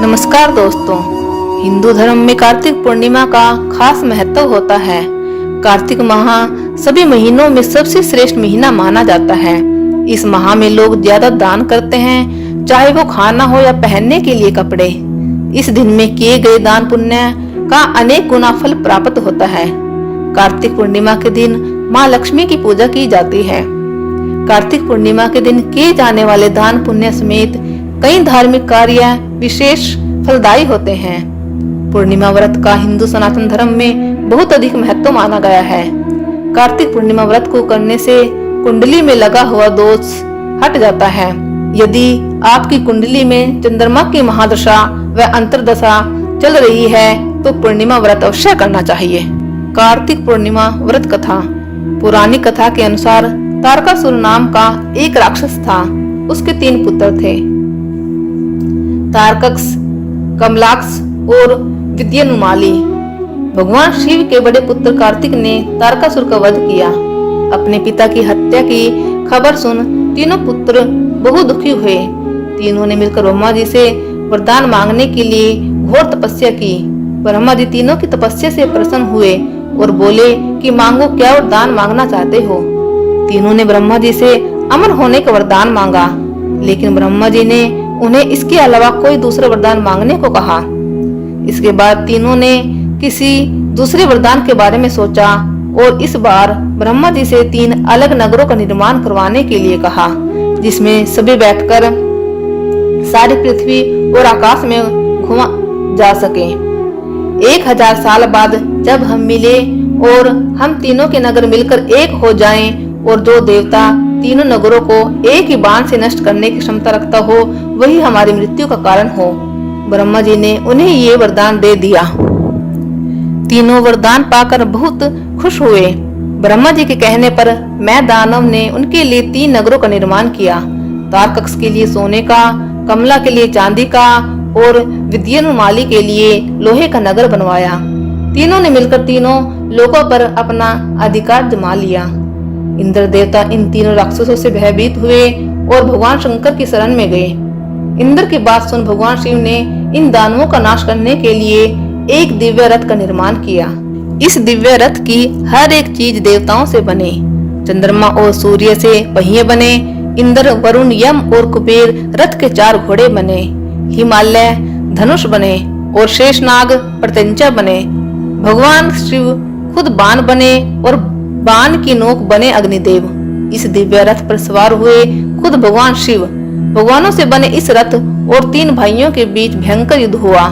नमस्कार दोस्तों, हिंदू धर्म में कार्तिक पूर्णिमा का खास महत्व होता है। कार्तिक माह सभी महीनों में सबसे श्रेष्ठ महीना माना जाता है। इस माह में लोग ज्यादा दान करते हैं, चाहे वो खाना हो या पहनने के लिए कपड़े। इस दिन में किए गए दान पुण्य का अनेक गुना फल प्राप्त होता है। कार्तिक पूर्णिमा के दिन माँ लक्ष्मी की पूजा की जाती है। कार्तिक पूर्णिमा के दिन किए जाने वाले दान पुण्य समेत कई धार्मिक कार्य विशेष फलदायी होते हैं। पूर्णिमा व्रत का हिंदू सनातन धर्म में बहुत अधिक महत्व माना गया है। कार्तिक पूर्णिमा व्रत को करने से कुंडली में लगा हुआ दोष हट जाता है। यदि आपकी कुंडली में चंद्रमा की महादशा व अंतर्दशा चल रही है तो पूर्णिमा व्रत अवश्य करना चाहिए। कार्तिक पूर्णिमा व्रत कथा। पुरानी कथा के अनुसार तारकासुर नाम का एक राक्षस था। उसके 3 पुत्र थे, तारकक्ष, कमलाक्ष और विद्यानुमाली। भगवान शिव के बड़े पुत्र कार्तिक ने तारकासुर का वध किया। अपने पिता की हत्या की खबर सुन तीनों पुत्र बहुत दुखी हुए। तीनों ने मिलकर ब्रह्मा जी से वरदान मांगने के लिए घोर तपस्या की। ब्रह्मा जी तीनों की तपस्या से प्रसन्न हुए और बोले कि मांगो, क्या वरदान मांगना चाहते हो। तीनों ने ब्रह्मा जी से अमर होने का वरदान मांगा, लेकिन ब्रह्मा जी ने उन्हें इसके अलावा कोई दूसरा वरदान मांगने को कहा। इसके बाद तीनों ने किसी दूसरे वरदान के बारे में सोचा और इस बार ब्रह्मा जी से 3 अलग नगरों का निर्माण करवाने के लिए कहा, जिसमें सभी बैठकर सारी पृथ्वी और आकाश में घुमा जा सके। 1000 साल बाद जब हम मिले और हम तीनों के नगर मिलकर एक हो जाएं और जो देवता तीनों नगरों को एक ही बाण से नष्ट करने की क्षमता रखता हो, वही हमारी मृत्यु का कारण हो। ब्रह्मा जी ने उन्हें ये वरदान दे दिया। तीनों वरदान पाकर बहुत खुश हुए। ब्रह्मा जी के कहने पर मैं दानव ने उनके लिए 3 नगरों का निर्माण किया। तारकक्ष के लिए सोने का, कमला के लिए चांदी का और विद्यानुमाली के लिए लोहे का नगर बनवाया। तीनों ने मिलकर तीनों लोगों पर अपना अधिकार जमा लिया। इंद्र देवता इन तीनों राक्षसों से भयभीत हुए और भगवान शंकर की शरण में गए। इंद्र की बात सुन भगवान शिव ने इन दानवों का नाश करने के लिए एक दिव्य रथ का निर्माण किया। इस दिव्य रथ की हर एक चीज देवताओं से बने। चंद्रमा और सूर्य से पहिए बने। इंद्र, वरुण, यम और कुबेर रथ के 4 घोड़े बने। हिमालय धनुष बने और शेषनाग प्रत्यंचा बने। भगवान शिव खुद बाण बने और बाण की नोक बने अग्निदेव। इस दिव्य रथ पर सवार हुए खुद भगवान शिव। भगवानों से बने इस रथ और 3 भाइयों के बीच भयंकर युद्ध हुआ।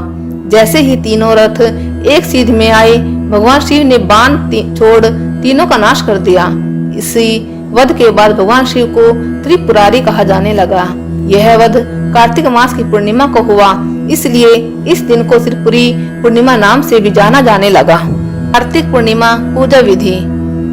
जैसे ही तीनों रथ एक सीध में आए, भगवान शिव ने बाण छोड़ तीनों का नाश कर दिया। इसी वध के बाद भगवान शिव को त्रिपुरारी कहा जाने लगा। यह वध कार्तिक मास की पूर्णिमा को हुआ, इसलिए इस दिन को त्रिपुरी पूर्णिमा नाम से भी जाना जाने लगा। कार्तिक पूर्णिमा पूजा विधि।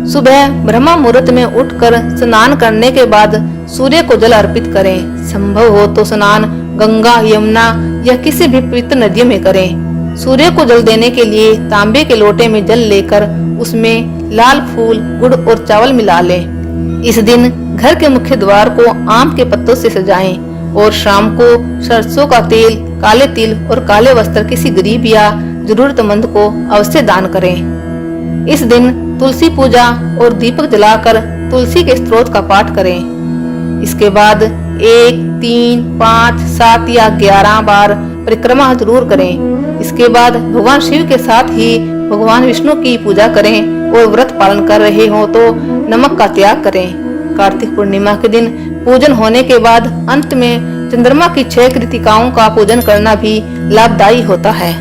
सुबह ब्रह्म मुहूर्त में उठकर स्नान करने के बाद सूर्य को जल अर्पित करें। संभव हो तो स्नान गंगा, यमुना या किसी भी पवित्र नदी में करें। सूर्य को जल देने के लिए तांबे के लोटे में जल लेकर उसमें लाल फूल, गुड़ और चावल मिला लें। इस दिन घर के मुख्य द्वार को आम के पत्तों से सजाएं और शाम को सरसों का तेल, काले तिल और काले वस्त्र किसी गरीब या जरूरतमंद को अवश्य दान करें। इस दिन तुलसी पूजा और दीपक जलाकर तुलसी के स्तोत्र का पाठ करें। इसके बाद 1, 3, 5, 7 या 11 बार परिक्रमा जरूर करें। इसके बाद भगवान शिव के साथ ही भगवान विष्णु की पूजा करें और व्रत पालन कर रहे हो तो नमक का त्याग करें। कार्तिक पूर्णिमा के दिन पूजन होने के बाद अंत में चंद्रमा की 6 कृतिकाओं का पूजन करना भी लाभदायी होता है।